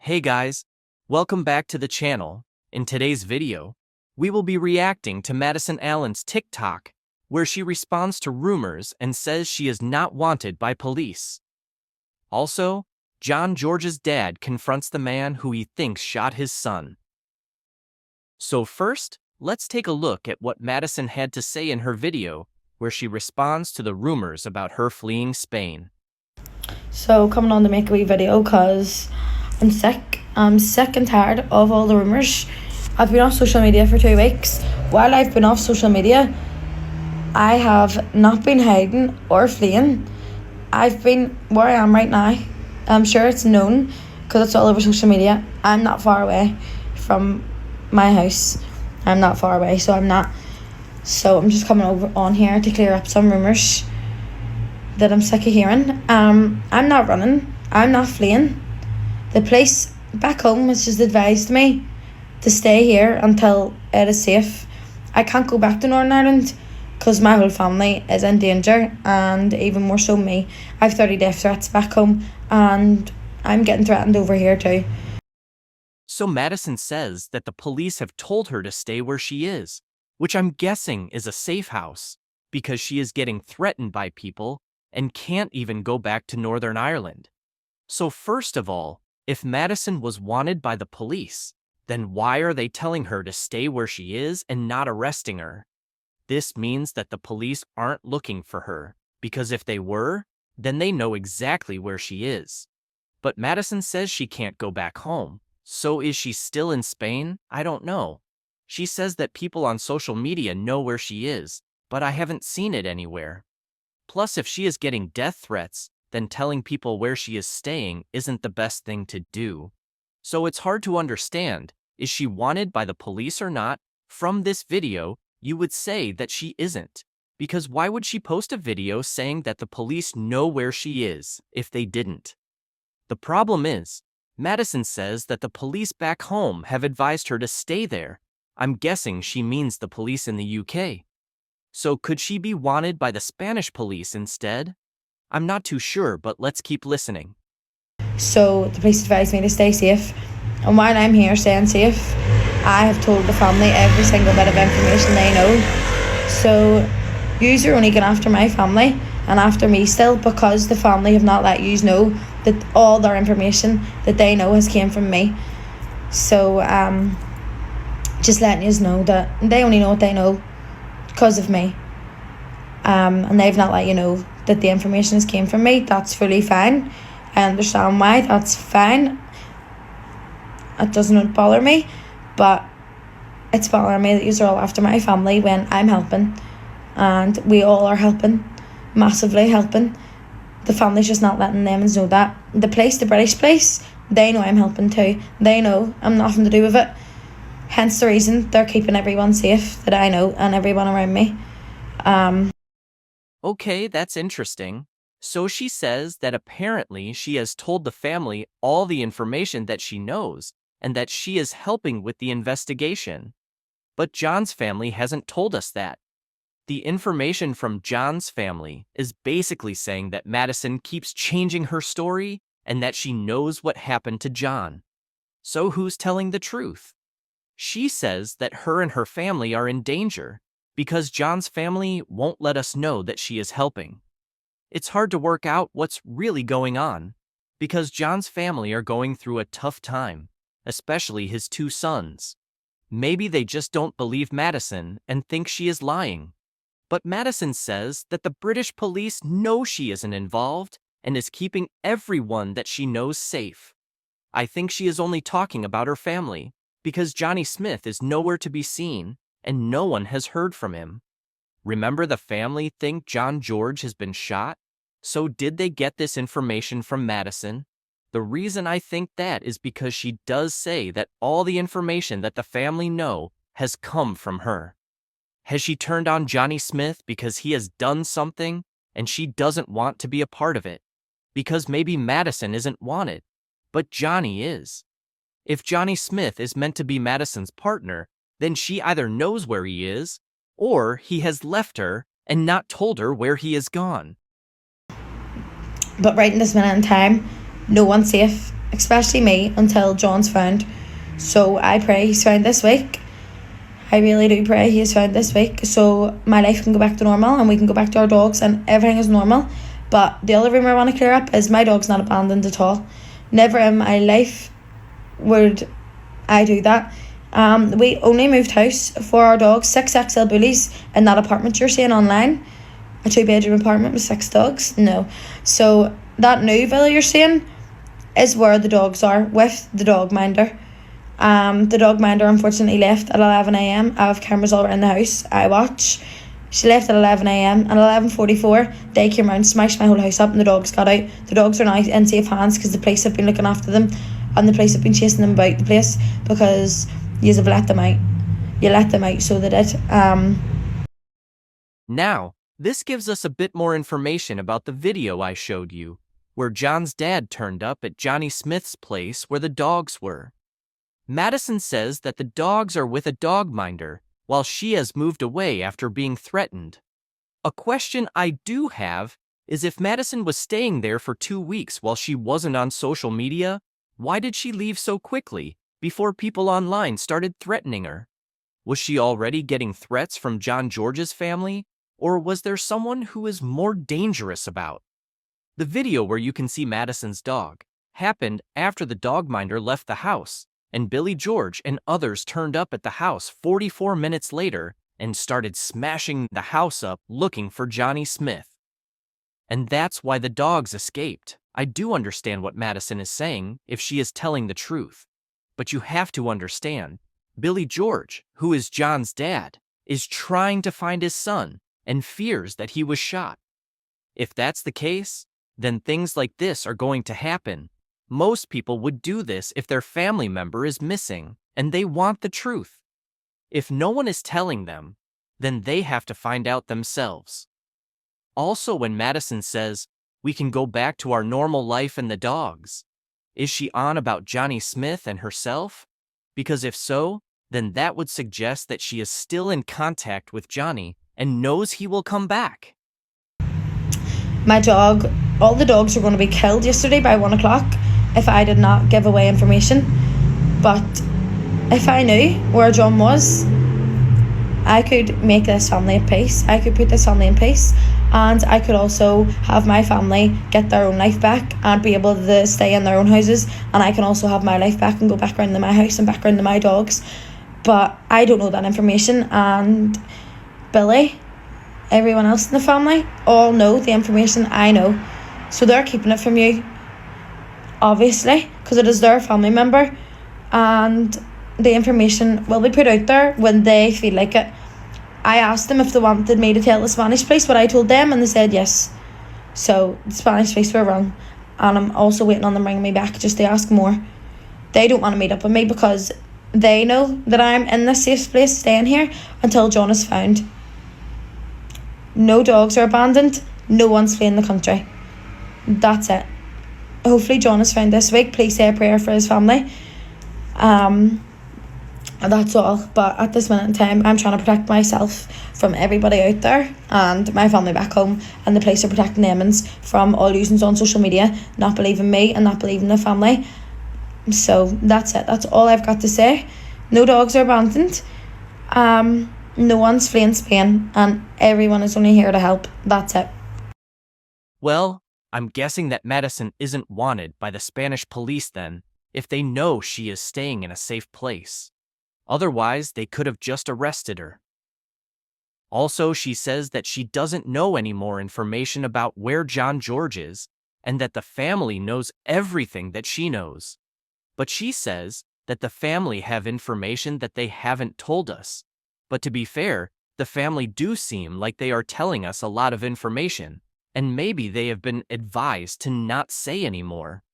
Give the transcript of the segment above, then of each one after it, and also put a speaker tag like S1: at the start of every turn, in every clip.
S1: Hey guys, welcome back to the channel. In today's video, we will be reacting to Madison Allen's TikTok, where she responds to rumors and says she is not wanted by police. Also, John George's dad confronts the man who he thinks shot his son. So first, let's take a look at what Madison had to say in her video, where she responds to the rumors about her fleeing Spain.
S2: So coming on to make a wee video because I'm sick. I'm sick and tired of all the rumours. I've been off social media for 2 weeks. While I've been off social media, I have not been hiding or fleeing. I've been where I am right now. I'm sure it's known because it's all over social media. I'm not far away from my house. I'm not far away, so I'm not. So I'm just coming over on here to clear up some rumours that I'm sick of hearing. I'm not running. I'm not fleeing. The place back home has just advised me to stay here until it is safe. I can't go back to Northern Ireland because my whole family is in danger, and even more so me. I have 30 death threats back home, and I'm getting threatened over here too.
S1: So Madison says that the police have told her to stay where she is, which I'm guessing is a safe house, because she is getting threatened by people and can't even go back to Northern Ireland. So first of all, if Madison was wanted by the police, then why are they telling her to stay where she is and not arresting her? This means that the police aren't looking for her, because if they were, then they know exactly where she is. But Madison says she can't go back home, so is she still in Spain? I don't know. She says that people on social media know where she is, but I haven't seen it anywhere. Plus, if she is getting death threats, then telling people where she is staying isn't the best thing to do. So it's hard to understand, is she wanted by the police or not? From this video, you would say that she isn't. Because why would she post a video saying that the police know where she is, if they didn't? The problem is, Madison says that the police back home have advised her to stay there. I'm guessing she means the police in the UK. So could she be wanted by the Spanish police instead? I'm not too sure, but let's keep listening.
S2: So the police advised me to stay safe, and while I'm here staying safe, I have told the family every single bit of information they know. So yous are only going after my family and after me still, because the family have not let yous know that all their information that they know has came from me. So just letting yous know that they only know what they know because of me, and they've not let you know that the information has came from me. That's fully fine. I understand why. That's fine. It doesn't bother me, but it's bothering me that you're all after my family when I'm helping, and we all are helping, massively helping. The family's just not letting them know that. The place, the British place, they know I'm helping too. They know I'm nothing to do with it. Hence the reason they're keeping everyone safe that I know and everyone around me.
S1: Okay, that's interesting. So she says that apparently she has told the family all the information that she knows and that she is helping with the investigation. But John's family hasn't told us that. The information from John's family is basically saying that Madison keeps changing her story and that she knows what happened to John. So who's telling the truth? She says that her and her family are in danger because John's family won't let us know that she is helping. It's hard to work out what's really going on, because John's family are going through a tough time, especially his 2 sons. Maybe they just don't believe Madison and think she is lying. But Madison says that the British police know she isn't involved and is keeping everyone that she knows safe. I think she is only talking about her family, because Johnny Smith is nowhere to be seen and no one has heard from him. Remember, the family think John George has been shot? So did they get this information from Madison? The reason I think that is because she does say that all the information that the family know has come from her. Has she turned on Johnny Smith because he has done something and she doesn't want to be a part of it? Because maybe Madison isn't wanted, but Johnny is. If Johnny Smith is meant to be Madison's partner, then she either knows where he is, or he has left her and not told her where he is gone.
S2: But right in this minute in time, no one's safe. especially me, until John's found. So I pray he's found this week. I really do pray he is found this week, so my life can go back to normal and we can go back to our dogs and everything is normal. But the other rumour I want to clear up is my dog's not abandoned at all. Never in my life would I do that. We only moved house for our dogs, 6 XL bullies in that apartment you're seeing online. A 2-bedroom apartment with 6 dogs? No. So that new villa you're seeing is where the dogs are, with the dog minder. The dog minder unfortunately left at 11 a.m. I have cameras all around the house. I watch. She left at 11 a.m. At 11:44, they came around, smashed my whole house up, and the dogs got out. The dogs are now in safe hands because the police have been looking after them, and the police have been chasing them about the place because you have let them out. You let them out, so they did.
S1: Now, this gives us a bit more information about the video I showed you, where John's dad turned up at Jonny Smith's place where the dogs were. Madison says that the dogs are with a dog minder, while she has moved away after being threatened. A question I do have is, if Madison was staying there for 2 weeks while she wasn't on social media, why did she leave so quickly before people online started threatening her? Was she already getting threats from John George's family, or was there someone who is more dangerous about? The video where you can see Madison's dog happened after the dog minder left the house, and Billy George and others turned up at the house 44 minutes later and started smashing the house up looking for Jonny Smith. And that's why the dogs escaped. I do understand what Madison is saying if she is telling the truth. But you have to understand, Billy George, who is John's dad, is trying to find his son and fears that he was shot. If that's the case, then things like this are going to happen. Most people would do this if their family member is missing and they want the truth. If no one is telling them, then they have to find out themselves. Also, when Madison says, "We can go back to our normal life and the dogs," is she on about Jonny Smith and herself? Because if so, then that would suggest that she is still in contact with Jonny and knows he will come back.
S2: My dog, all the dogs were going to be killed yesterday by 1 o'clock if I did not give away information. But if I knew where John was, I could make this family at peace. I could put this family in peace, and I could also have my family get their own life back and be able to stay in their own houses, and I can also have my life back and go back around to my house and back around to my dogs. But I don't know that information, and Billy, everyone else in the family, all know the information I know. So they're keeping it from you, obviously, because it is their family member, and the information will be put out there when they feel like it. I asked them if they wanted me to tell the Spanish police what I told them, and they said yes. So the Spanish police were wrong, and I'm also waiting on them ringing me back just to ask more. They don't want to meet up with me because they know that I'm in this safe place staying here until John is found. No dogs are abandoned. No one's fleeing the country. That's it. Hopefully John is found this week. Please say a prayer for his family. That's all. But at this minute in time, I'm trying to protect myself from everybody out there and my family back home, and the police are protecting them from all users on social media not believing me and not believing the family. So that's it. That's all I've got to say. No dogs are abandoned. No one's fleeing Spain, and everyone is only here to help. That's it.
S1: Well, I'm guessing that Madison isn't wanted by the Spanish police then, if they know she is staying in a safe place. Otherwise, they could have just arrested her. Also, she says that she doesn't know any more information about where John George is, and that the family knows everything that she knows. But she says that the family have information that they haven't told us. But to be fair, the family do seem like they are telling us a lot of information, and maybe they have been advised to not say any more.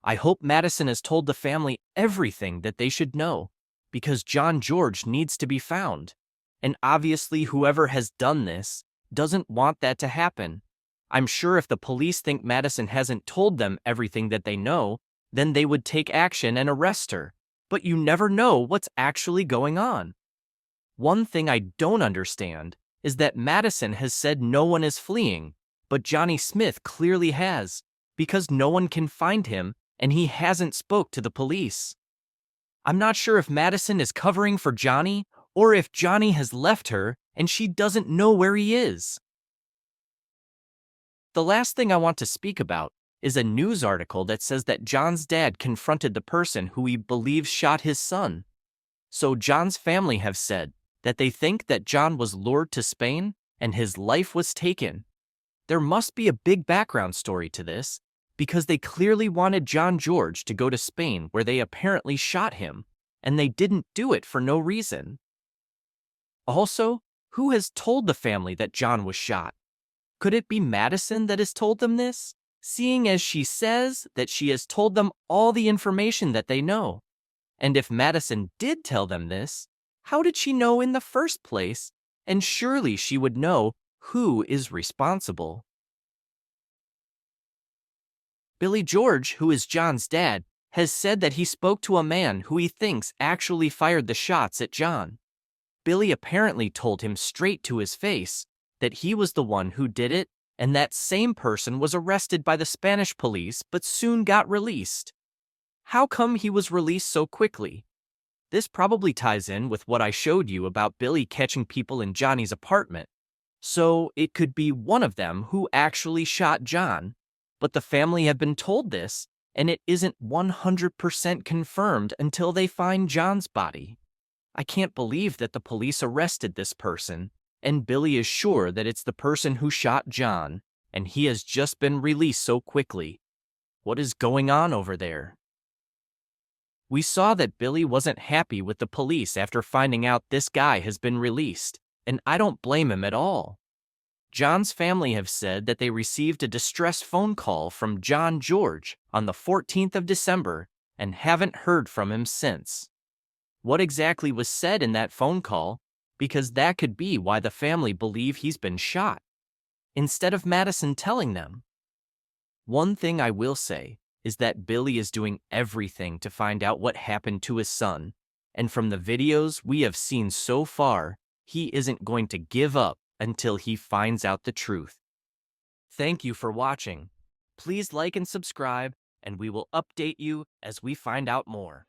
S1: I hope Madison has told the family everything that they should know, because John George needs to be found. And obviously whoever has done this doesn't want that to happen. I'm sure if the police think Madison hasn't told them everything that they know, then they would take action and arrest her. But you never know what's actually going on. One thing I don't understand is that Madison has said no one is fleeing, but Jonny Smith clearly has, because no one can find him and he hasn't spoke to the police. I'm not sure if Madison is covering for Jonny or if Jonny has left her and she doesn't know where he is. The last thing I want to speak about is a news article that says that John's dad confronted the person who he believes shot his son. So John's family have said that they think that John was lured to Spain and his life was taken. There must be a big background story to this, because they clearly wanted John George to go to Spain where they apparently shot him, and they didn't do it for no reason. Also, who has told the family that John was shot? Could it be Madison that has told them this, seeing as she says that she has told them all the information that they know? And if Madison did tell them this, how did she know in the first place? And surely she would know who is responsible. Billy George, who is John's dad, has said that he spoke to a man who he thinks actually fired the shots at John. Billy apparently told him straight to his face that he was the one who did it, and that same person was arrested by the Spanish police but soon got released. How come he was released so quickly? This probably ties in with what I showed you about Billy catching people in Johnny's apartment. So it could be one of them who actually shot John. But the family have been told this, and it isn't 100% confirmed until they find John's body. I can't believe that the police arrested this person, and Billy is sure that it's the person who shot John, and he has just been released so quickly. What is going on over there? We saw that Billy wasn't happy with the police after finding out this guy has been released, and I don't blame him at all. John's family have said that they received a distress phone call from John George on the 14th of December and haven't heard from him since. What exactly was said in that phone call? Because that could be why the family believe he's been shot, instead of Madison telling them. One thing I will say is that Billy is doing everything to find out what happened to his son, and from the videos we have seen so far, he isn't going to give up until he finds out the truth. Thank you for watching. Please like and subscribe, and we will update you as we find out more.